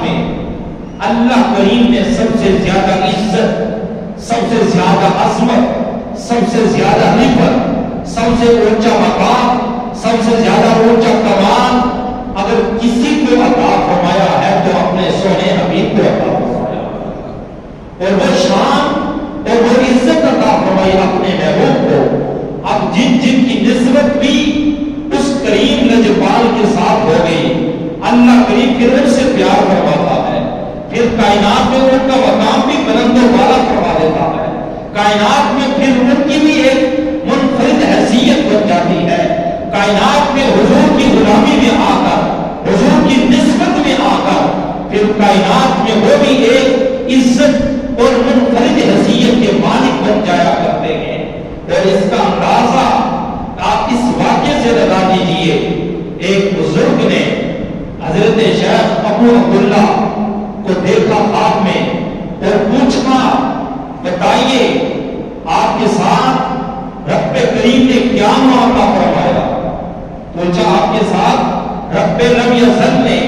میں اللہ کریم نے سب سے زیادہ عزت، سب سے زیادہ عظمت، سب سے زیادہ رفعت، سب سے اونچا مقام، سب سے زیادہ اونچا کمال اگر کسی کو عطا فرمایا ہے تو اپنے سونے حبیب کو عطا فرمایا، اور وہ شان اور وہ عزت عطا فرمائی اپنے محبوب کو۔ اب جن جن کی نسبت بھی اس کریم لجپال کے ساتھ ہو گئی، اللہ کریم پھر ان سے پیار کرواتا ہے، پھر کائنات میں ان کا مقام بھی بلند و بالا کروا دیتا ہے، کائنات میں پھر ان کی بھی ایک منفرد حیثیت بن جاتی ہے، کائنات میں حضور کی غلامی میں آ کر، حضور کی نسبت میں آ کر پھر کائنات میں وہ بھی ایک عزت اور منفرد حیثیت کے مالک بن جایا کرتے ہیں۔ اور اس کا اندازہ آپ اس واقعے سے لگا دیجئے، ایک بزرگ نے حضرت شیخ ابو عبداللہ کو دیکھا خواب میں اور پوچھا، بتائیے آپ کے ساتھ رب کریم نے کیا معاملہ فرمایا؟ پوچھا آپ کے ساتھ رب لم یزل نے،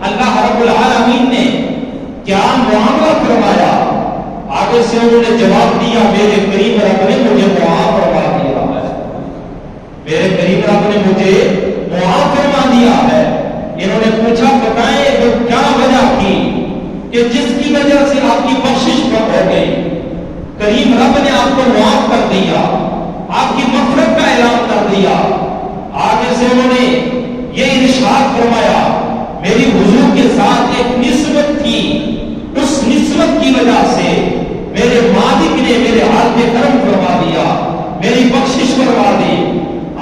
اللہ رب العالمین نے کیا معاملہ فرمایا؟ آگے سے انہوں نے جواب دیا، میرے کریم رب نے مجھے معاف فرما دیا ہے، میرے کریم رب نے مجھے معاف فرما دیا ہے۔ انہوں نے پوچھا بتائیں وہ کیا وجہ تھی کہ جس کی وجہ سے آپ کی بخشش کم ہو گئی، کریم رب نے آپ کو معاف کر دیا، آپ کی مغفرت کا اعلان کر دیا۔ آگے سے انہوں نے یہ ارشاد فرمایا، میری حضور کے ساتھ ایک نسبت تھی، اس نسبت کی وجہ سے میرے مالک نے میرے حال پہ کرم فرما دیا، میری بخشش فرما دی۔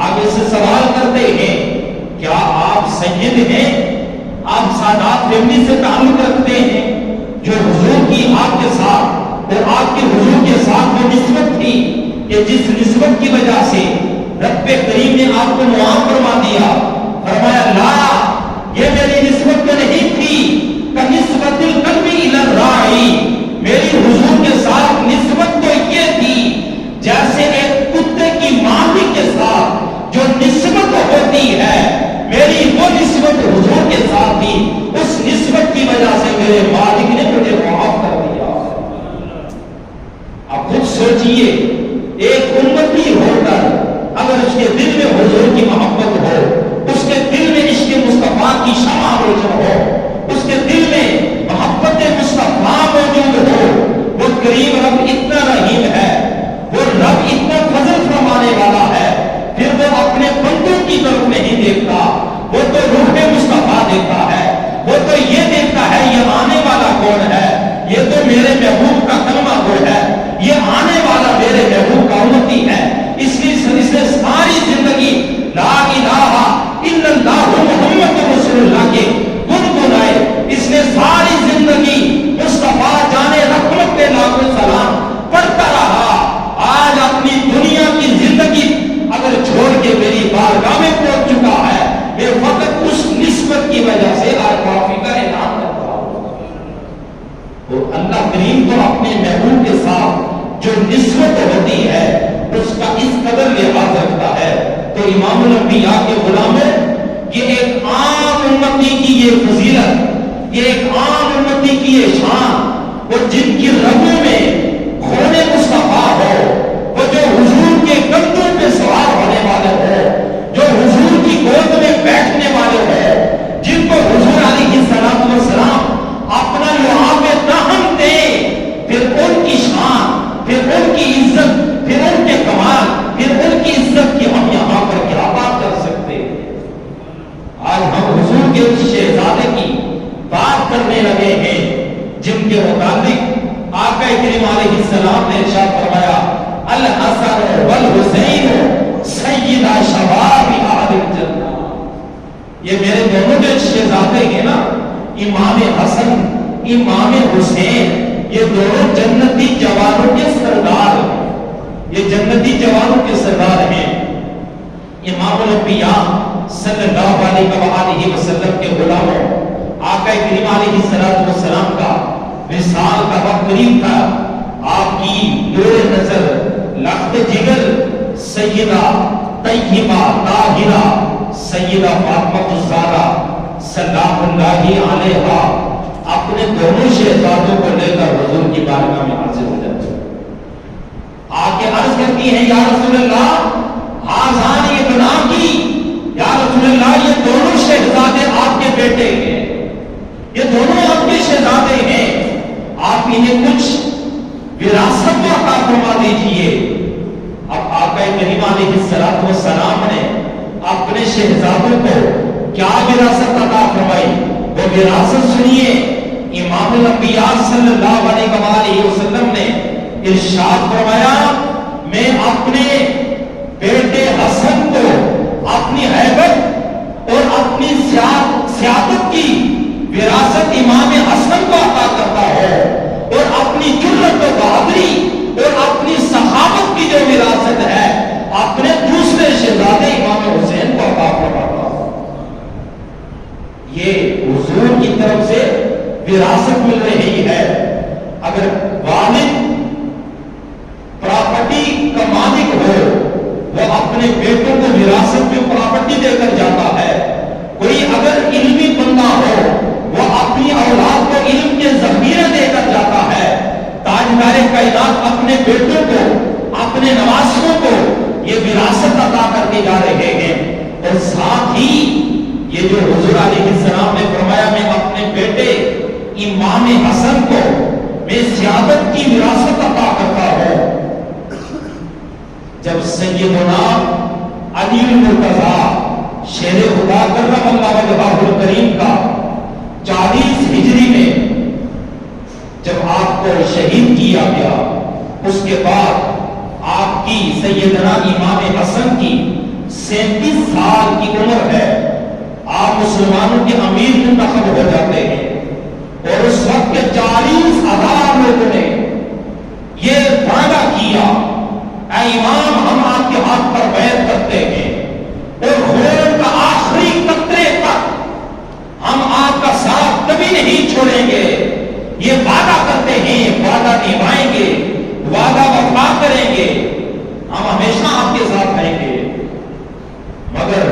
آگے سے سوال کرتے ہیں، کیا آپ سید ہیں؟ آپ سادات فیملی سے تعلق رکھتے ہیں؟ جو حضور کی آپ کے ساتھ اور آپ کے حضور کے ساتھ وہ نسبت تھی کہ جس نسبت کی وجہ سے رب کریم نے آپ کو معاف فرما دیا۔ فرمایا لا، یہ میری نسبت تو نہیں تھی، نسبت القلب الی الراعی، میری حضور کے ساتھ نسبت تو یہ تھی جیسے ایک کتے کی مالک کے ساتھ جو نسبت ہوتی ہے، میری وہ نسبت حضور کے ساتھ تھی، اس نسبت کی وجہ سے میرے مالک نے مجھے معاف کر دیا۔ اب خود سوچئے، ایک امتی ہو کر اگر اس کے دل میں حضور کی محبت ہو، اس کے دل میں عشق مصطفیٰ کی شمع روشن ہو، اس کے دل میں محبت مصطفیٰ موجود ہو، وہ کریم رب اتنا رحیم ہے، وہ رب اتنا فضل فرمانے والا ہے، پھر وہ اپنے بندوں کی طرف نہیں دیکھتا، وہ تو روح مصطفیٰ دیکھتا ہے، وہ تو یہ دیکھتا ہے یہ آنے والا کون ہے، یہ تو میرے محبوب کا کلمہ گو ہے، یہ آنے والا میرے محبوب کا امتی ہے۔ اس لیے ساری زندگی لا الہ الا اللہ محمد رسول اللہ کے گنگنائے، اس نے ساری زندگی مصطفیٰ جانے رحمت کے لاکھوں سلام پڑھتا رہا۔ آج اپنی دنیا کی زندگی اگر چھوڑ کے میری بارگاہ میں پہنچ چکا ہے، میں فقط اس نسبت کی وجہ سے آج معافی کا اعلان کرتا ہوں۔ اور اللہ کریم کو اپنے محبوب کے ساتھ جو نسبت ہوتی ہے اس کا اس قدر لحاظ رکھتا ہے۔ تو امام الانبیاء کے غلاموں، یہ ایک عام امتی کی یہ فضیلت، یہ ایک عام امتی کی یہ شان، اور جن کی رگوں میں خون مصطفیٰ ہو، وہ جو حضور کے کندھوں پہ سوار ہونے والے ہو، جو حضور کی گود میں بیٹھنے والے ہو، جن کو حضور علیہ السلام اپنا لعاب رحم دے، پھر ان کی شان، پھر ان کی عزت، پھر ان کے کمال، پھر ان کی عزت کی ہم یہاں پر کیا بات کر سکتے ہیں۔ آج ہم حضور کے اس شہزادے کی بات کرنے لگے ہیں جن کے متعلق آقا کریم علیہ السلام نے ارشاد فرمایا، الحسن والحسین سیدا شباب اہل الجنہ۔ یہ میرے دونوں جو شہزادے ہیں نا، امام حسن، امام حسین، یہ دونوں جنتی جوانوں کے سردار ہیں، یہ جنتی جوانوں کے سردار ہیں۔ امام الانبیاء صلی اللہ علیہ وسلم کے غلاموں، آقا کریم علیہ السلام کا وصال کا وقت قریب تھا۔ آپ کی نور نظر، لخت جگر سیدہ طیبہ طاہرہ سیدہ فاطمہ الزہرا سلام اللہ علیہا، آپ شہزادوں کو لے کر حضور کی بارگاہ میں حاضر ہو جاتے ہیں. آ کے عرض کرتی ہیں یا رسول اللہ آزان یہ بنا کی، یا رسول اللہ یہ دونوں شہزادے آپ کے بیٹے ہیں، یہ دونوں آپ کے شہزادے ہیں، آپ انہیں کچھ وراثت میں عطا فرما دیجئے. اب آقا کریم علیہ الصلوۃ والسلام نے اپنے شہزادوں کو کیا وراثت عطا فرمائی، وہ وراثت سنیے. امام الانبیاء صلی اللہ علیہ وسلم نے ارشاد فرمایا میں اپنے بیٹے حسن کو اپنی ہیبت اور اپنی سیادت کی وراثت امام حسن کو عطا کرتا ہوں، اور اپنی جرأت و بہادری اور اپنی سخاوت کی جو وراثت ہے اپنے دوسرے شہزادے امام حسین کو عطا فرماتا ہوں. یہ حضور کی طرف سے وراثت مل رہی ہے. اگر والد پراپرٹی کا مالک ہو وہ اپنے بیٹوں کو وراثت میں پراپرٹی دے کر جاتا ہے. کوئی اگر علمی بندہ ہو وہ اپنی اولاد کو علم کے ذخیرے دے کر جاتا ہے. تاجدار کائنات اپنے بیٹوں کو اپنے نواسوں کو یہ وراثت عطا کر کے جا رہے ہیں. اور ساتھ ہی یہ جو حضور علیہ السلام نے فرمایا میں اپنے بیٹے امام حسن کو میں سیادت کی وراثت عطا کرتا ہوں. جب سیدنا علی المرتضیٰ شیر خدا کرم اللہ وجہہ الکریم کا 40 ہجری میں جب آپ کو شہید کیا گیا، اس کے بعد آپ کی سیدنا امام حسن کی 37 سال کی عمر ہے. آپ مسلمانوں کے امیر منتخب ہو جاتے ہیں اور اس وقت کے 40,000 لوگوں نے یہ وعدہ کیا اے امام ہم آپ کے ہاتھ پر بیعت کرتے ہیں اور خون کا آخری قطرے تک ہم آپ کا ساتھ کبھی نہیں چھوڑیں گے. یہ وعدہ کرتے ہیں، وعدہ نبھائیں گے، وعدہ وفا کریں گے، ہم ہمیشہ آپ کے ساتھ رہیں گے. مگر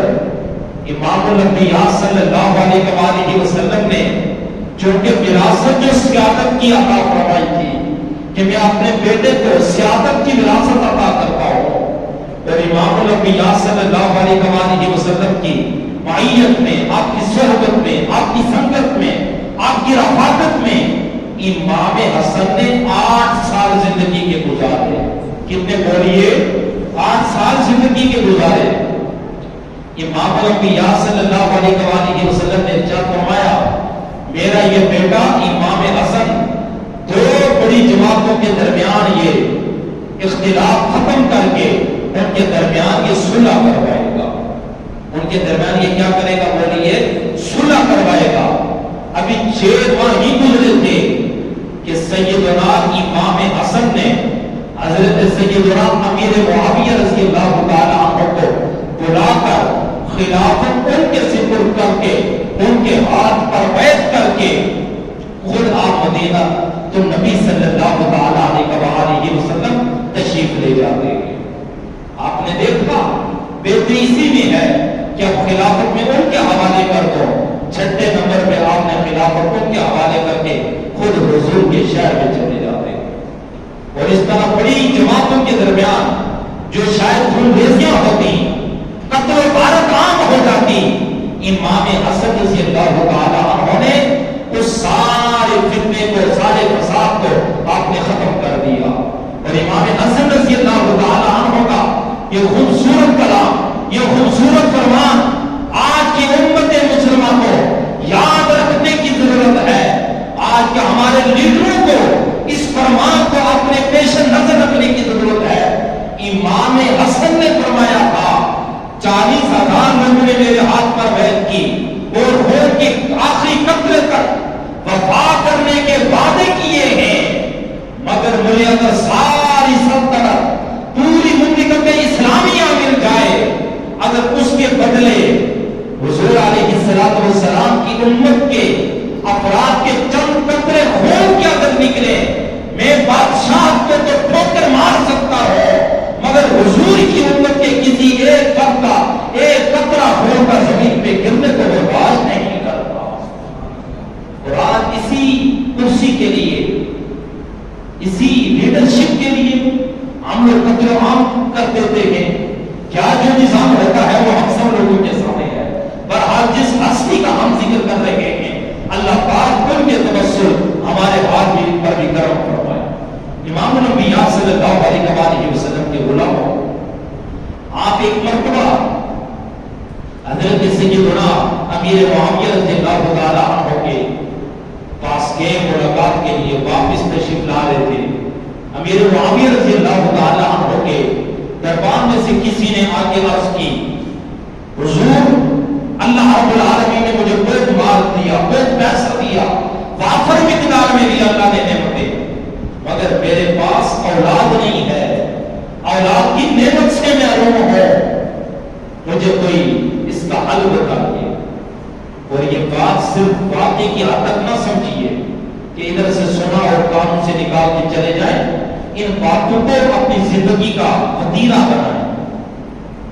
امام الانبیاء صلی اللہ علیہ وسلم نے چونکہ وراثت جو سیادت کی عطا فرمائی تھی کہ میں اپنے بیٹے کو سیادت کی وراثت عطا کرتا ہوں، اور امام الانبیاء صلی اللہ علیہ وسلم کی معیت میں، آپ کی صحبت میں، آپ کی سنگت میں، آپ کی رفاقت میں امام حسن نے 8 سال زندگی کے گزارے. کتنے بولیے؟ 8 سال زندگی کے گزارے. امام الانبیاء صلی اللہ علیہ وسلم نے ارشاد فرمایا میرا یہ بیٹا امام حسن 2 بڑی جماعتوں کے درمیان یہ اختلاف ختم کر کے ان کے درمیان یہ صلح کروائے گا. ان کے درمیان یہ کیا کرے گا؟ بولیے صلح کروائے گا. ابھی 6 ماہ ہی گزرے تھے کہ سیدنا امام حسن نے حضرت سیدنا امیر معاویہ رضی اللہ تعالی عنہ کو بلا کر خلافت ان کے سپرد کر کے ان کے ہاتھ پر بیعت کر کے خود آپ مدینہ تو نبی صلی اللہ تعالی علیہ وسلم تشریف لے جاتے ہیں. آپ نے دیکھا بہتری اسی میں ہے کہ اب خلافت میں ان کے حوالے کر دو. 6 نمبر میں آپ نے خلافت ان کے حوالے کر کے خود حضور کے شہر میں چلے جاتے ہیں. اور اس طرح بڑی جماعتوں کے درمیان جو شاید خونریزیاں ہوتی، قتل و غارت عام ہو جاتی، امام حسن رضی اللہ تعالی عنہ نے اس سارے فتنے کو، سارے فساد کو آپ نے ختم کر دیا. اور امام حسن رضی اللہ تعالی عنہ کا یہ خوبصورت کلام، یہ خوبصورت فرمان آج کی امت مسلمہ کو یاد رکھنے کی ضرورت ہے. آج کے ہمارے لیڈروں کو اس فرمان کو اپنے پیش نظر رکھنے کی ضرورت ہے. امام حسن نے فرمایا تھا 40,000 لوگوں نے میرے ہاتھ پر بیعت کی اور خون کے آخری قطرے تک وفا کرنے کے وعدے کیے ہیں، مگر مجھے اگر ساری سلطنت پوری مملکت اسلامیہ مل جائے، اگر اس کے بدلے حضور علیہ السلام کی امت کے افراد کے چند قطرے خون کے اگر نکلے، میں بادشاہ کو تو ٹھوکر مار سکتا ہوں، مگر حضور کی امت کے کسی ایک فرد کا ایک قطرہ خون کا زمین پہ گرنے کو برداشت نہیں کرتا. اور آج اسی کرسی کے کے لیے، اسی لیڈرشپ کے لیے ہم لوگ قتل عام کر دیتے ہیں. کیا جو نظام ہوتا ہے وہ ہم سب لوگوں کے سامنے ہے. بہرحال جس ہستی کا ہم ذکر کر رہے ہیں اللہ پاک ان کے تبسل ہمارے ہاتھ بھی پر بھی کرم فرمائے. امام الانبیاء صلی اللہ علیہ وآلہ وسلم کے غلاموں، آپ ایک مرتبہ حضرت سیدنا امیر معاویہ رضی اللہ تعالیٰ عنہ کے پاس کے ملاقات کے لیے واپس تشریف لا رہے تھے. امیر معاویہ رضی اللہ تعالیٰ عنہ کے دربار میں سے کسی نے آ کے عرض کی، حضور اللہ رب العالمین نے مجھے بہت مال دیا، بہت پیسہ دیا، وافر مقدار میں بھی اللہ نے نعمتیں، مگر میرے پاس اولاد نہیں ہے، اولاد کی نعمت سے محروم ہوں، مجھے کوئی اس کا حل بتائیے. اور یہ بات صرف واقعے کی حد تک نہ سمجھیے کہ ادھر سے سنا اور کانوں سے نکال کے چلے جائیں. ان باتوں کو اپنی زندگی کا وتیرہ بنائیں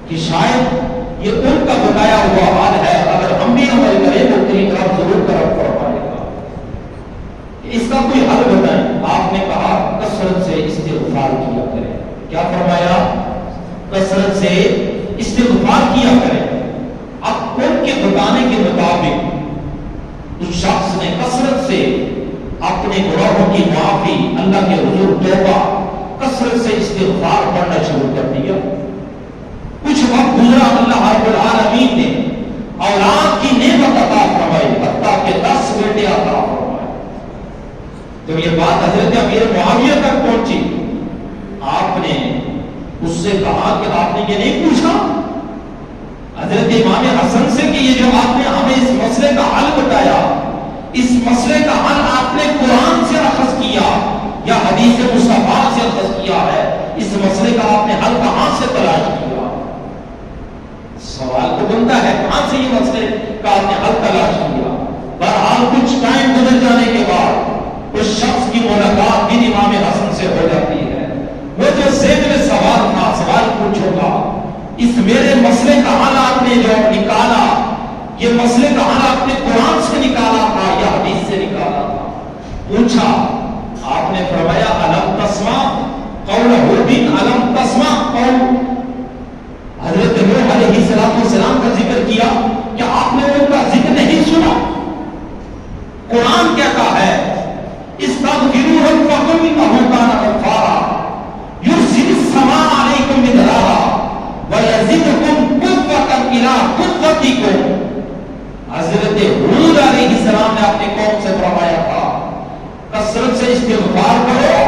کہ شاید یہ ان کا بتایا ہوا حال ہے، اگر ہم بھی عمل کریں تو تیری طرف ضرور کرم فرمائے گا. اس کا کوئی حل بتائیں. آپ نے کہا کثرت سے استغفار کیا کریں. کیا فرمایا؟ کثرت سے استغفار کیا کریں. اب ان کے بتانے کے مطابق اس شخص نے کثرت سے اپنے گناہوں کی معافی، اللہ کے حضور توبہ، کثرت سے استغفار پڑھنا شروع کر دیا. کچھ وقت گزرا، اللہ رب العالمین نے اولاد کی نعمت عطا فرمائی، حتیٰ کہ 10 بیٹے عطا فرمائے. تو یہ بات حضرت امیر معاویہ تک پہنچی. آپ نے اس سے کہا کہ آپ نے یہ نہیں پوچھا حضرت امام حسن سے کہ یہ جو آپ نے ہمیں اس مسئلے کا حل بتایا، اس مسئلے کا حل آپ نے قرآن سے اخذ کیا یا حدیث مصطفیٰ سے اخذ کیا ہے؟ اس مسئلے کا آپ نے حل کہاں سے تلاش کیا؟ سوال تو بنتا ہے کہاں سے یہ مسئلے کا آپ نے حل تلاش کیا؟ بہرحال کچھ ٹائم گزر جانے کے بعد اس شخص کی ملاقات بھی امام حسن سے ہو جاتی ہے. وہ جو ذہن میں سوال تھا، سوال پوچھو گا، اس میرے مسئلے کا حل آپ نے جو نکالا، یہ مسئلے کا حل آپ نے قرآن سے نکالا تھا یا حدیث سے نکالا تھا؟ پوچھا. آپ نے فرمایا الم تسمع قول ہود، الم تسمع قول حضرت نوح علیہ السلام کا ذکر کیا، کیا آپ نے ان کا ذکر نہیں سنا؟ قرآن کہتا ہے استغفروا ربکم انہ کان غفارا یرسل السماء علیکم مدرارا وَيَزِدْكُمْ قُوَّةً إِلَىٰ قُوَّتِكُمْ. حضرت ہود علیہ السلام نے اپنے قوم سے فرمایا تھا کثرت سے استغفار کرو،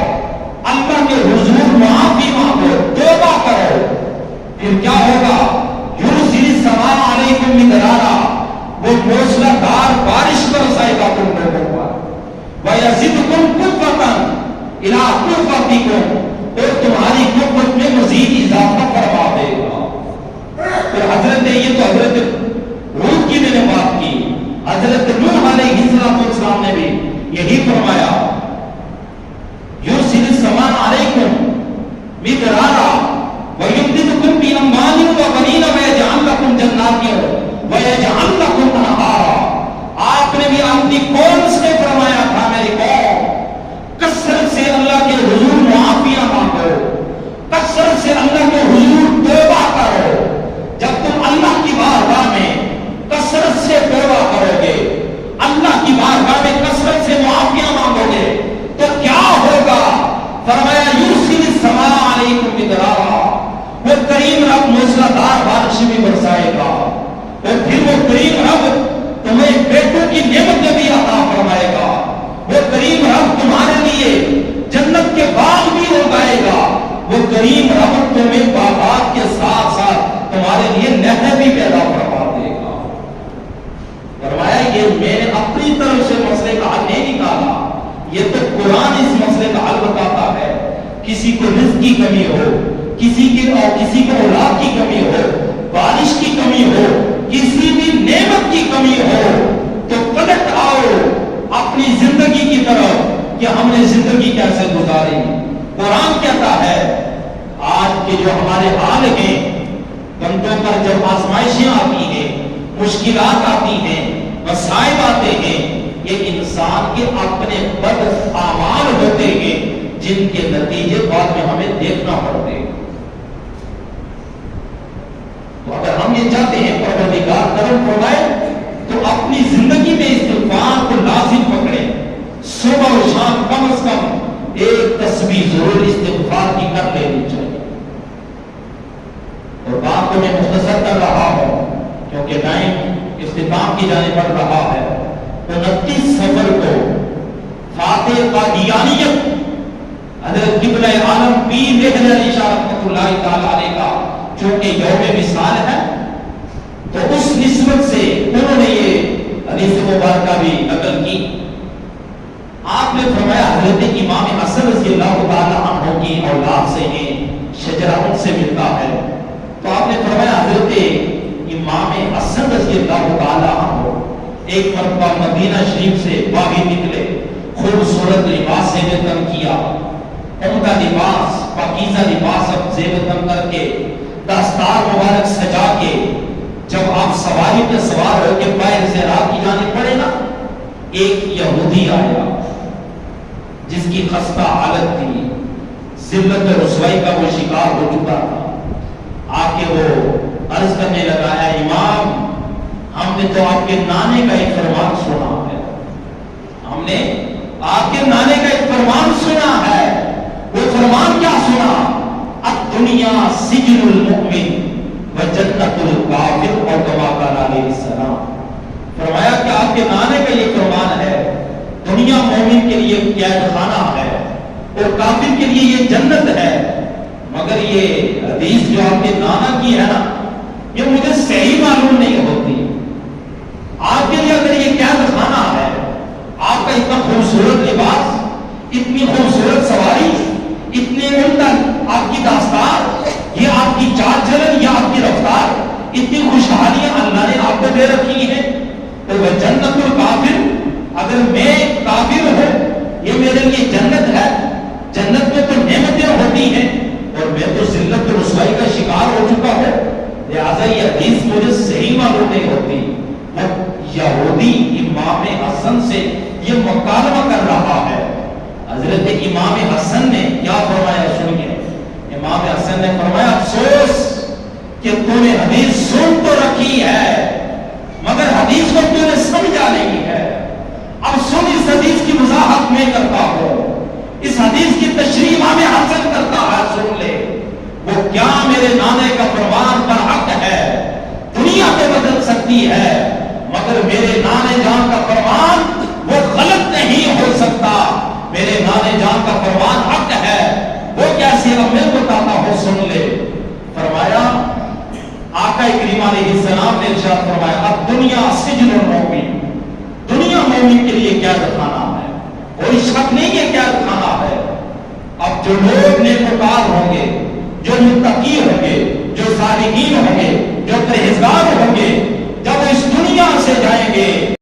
اللہ کے حضور معافی مانگو، توبہ کرو، پھر کیا ہوگا؟ یُرْسِلِ السَّمَاءَ عَلَيْكُمْ مِدْرَارًا، وہ موسلا دار بارش برسائے گا تم لوگوں پر. وَيَزِدْكُمْ قُوَّةً إِلَىٰ قُوَّتِكُمْ، اور تمہاری قوت میں مزید اضافہ فرما دے گا. پھر حضرت یہ تو حضرت ہود کی میں نے بات کی، حضرت نوح علیہ السلام نے بھی یہی فرمایا یرسل السماء علیکم مدرارا ویمددکم باموال وبنین ویجعل لکم جنات ویجعل لکم انہارا. آپ نے بھی اپنی قوم سے فرمایا تھا میری قوم کثرت سے اللہ کے حضور معافیاں مانگو، کثرت سے اللہ کے حضور توبہ کرو. جب تم اللہ کی بارگاہ میں کثرت سے توبہ کرو گے، اللہ کی بارگاہ میں کثرت سے معافیاں مانگو گے تو کیا ہوگا؟ فرمایا یرسل السماء علیکم مدرارا، وہ کریم رب موسلادھار بارش بھی برسائے گا، اور پھر وہ کریم رب تمہیں بیٹوں کی نعمتیں بھی عطا فرمائے گا. وہ کریم رب تمہارے لیے جنت کے باغ بھی اگائے گا. وہ کریم رب تمہیں باغات کے ساتھ ساتھ تمہارے لیے نہر بھی پیدا فرما دے گا. فرمایا یہ میں نے اپنی طرف سے مسئلے کا حل نہیں نکالا، یہ تو قرآن اس مسئلے کا حل بتاتا ہے. کسی کو رزق کی کمی ہو، کسی کو اولاد کی کمی ہو، بارش کی کمی ہو، کسی بھی نعمت کی کمی ہو تو پلٹ آؤ اپنی زندگی کی طرف کہ ہم نے زندگی کیسے گزاری. قرآن کہتا ہے آج کے جو ہمارے حال ہیں، بندوں پر جب آزمائشیں آتی ہیں، مشکلات آتی ہیں، مصائب آتے ہیں، یہ انسان کے اپنے بد اعمال ہوتے ہیں جن کے نتیجے بعد میں ہمیں دیکھنا پڑتے ہیں۔ تو اگر ہم یہ چاہتے ہیں پروردگار کرم فرمائے تو اپنی زندگی میں استغفار کو لازم پکڑیں، صبح و شام کم از کم ایک تسبیح ضرور استغفار کی کر لینی چاہیے۔ اور بات کو میں مختصر کر رہا ہوں کیونکہ ٹائم اختتام کی جانب بڑھ رہا ہے۔ 29 صفر کو فاتح قادیانیت حضرت قبلہ عالم پیر رحمۃ علی شاہ رحمۃ اللہ تعالی علیہ کا چونکہ یوم وصال ہے تو اس نسبت سے انہوں نے یہ حدیث مبارکہ بھی نقل کی۔ آپ نے فرمایا حضرت امام حسن رضی اللہ تعالی عنہ کی اولاد سے ہیں، شجرہ ان سے ملتا ہے، تو آپ نے فرمایا حضرت امام حسن رضی اللہ تعالی عنہ ایک مرتبہ مدینہ شریف سے باہر نکلے، خوبصورت لباس سے تن کیا، ان کا لباس پاکیزہ لباس اب زیب تن کر کے دستار مبارک سجا کے جب آپ سواری پہ سوار ہو کے باہر سے رات کی جانب پڑے نا، ایک یہودی آیا جس کی خستہ حالت تھی، ذلت و رسوائی کا وہ شکار ہو چکا تھا، آ کے وہ عرض کرنے لگا ہے امام ہم نے تو آپ کے نانے کا ایک فرمان سنا ہے، ہم نے آپ کے نانے کا ایک فرمان سنا ہے، وہ فرمان کیا سنا؟ الدنیا سجن المؤمن وجنت الکافر اور کما قال علیہ السلام۔ فرمایا کہ آپ کے نانے کا یہ فرمان ہے دنیا مومن کے لیے قید خانہ ہے اور کافر کے لیے یہ جنت ہے، مگر یہ حدیث جو آپ کے نانا کی ہے نا یہ مجھے صحیح معلوم نہیں ہوتی۔ آپ کے لیے اگر یہ قید خانہ ہے، آپ کا اتنا خوبصورت لباس، اتنی خوبصورت سواری، اتنے عمدہ آپ کی داستار، یہ آپ کی چال چلن، یہ آپ کی رفتار، اتنی خوشحالیاں اللہ نے آپ کو دے رکھی ہیں، تو وہ جنت الکافر، اگر میں کافر ہوں یہ میرے لیے جنت ہے، جنت میں تو نعمتیں ہوتی ہیں اور میں تو ذلت و رسوائی کا شکار ہو چکا ہوں، لہٰذا یہ حدیث مجھے صحیح معلوم نہیں ہوتی۔ یہودی امام حسن سے یہ مکالمہ کر رہا ہے۔ حضرت امام حسن نے کیا فرمایا سنیے، امام حسن نے فرمایا افسوس کہ تو نے حدیث سن تو رکھی ہے مگر حدیث کو تو نے سمجھا نہیں ہے، اب سن اس حدیث کی وضاحت میں کرتا ہوں، اس حدیث کی تشریح امام حسن کرتا ہے، سن لے وہ کیا میرے نانے کا فرمان پر حق ہے، دنیا تو بدل سکتی ہے مگر میرے نانے جان کا فرمان وہ غلط نہیں ہو سکتا، میرے نانے جان کا فرمان حق ہے، وہ کیسے اب میں بتاتا ہوں سن لے۔ فرمایا آقا کریم علیہ السلام نے ارشاد فرمایا اب دنیا سجن المؤمن، دنیا مومن کے لیے قید خانہ ہے، کوئی شک نہیں ہے قید خانہ ہے۔ اب جو لوگ نیکوکار ہوں گے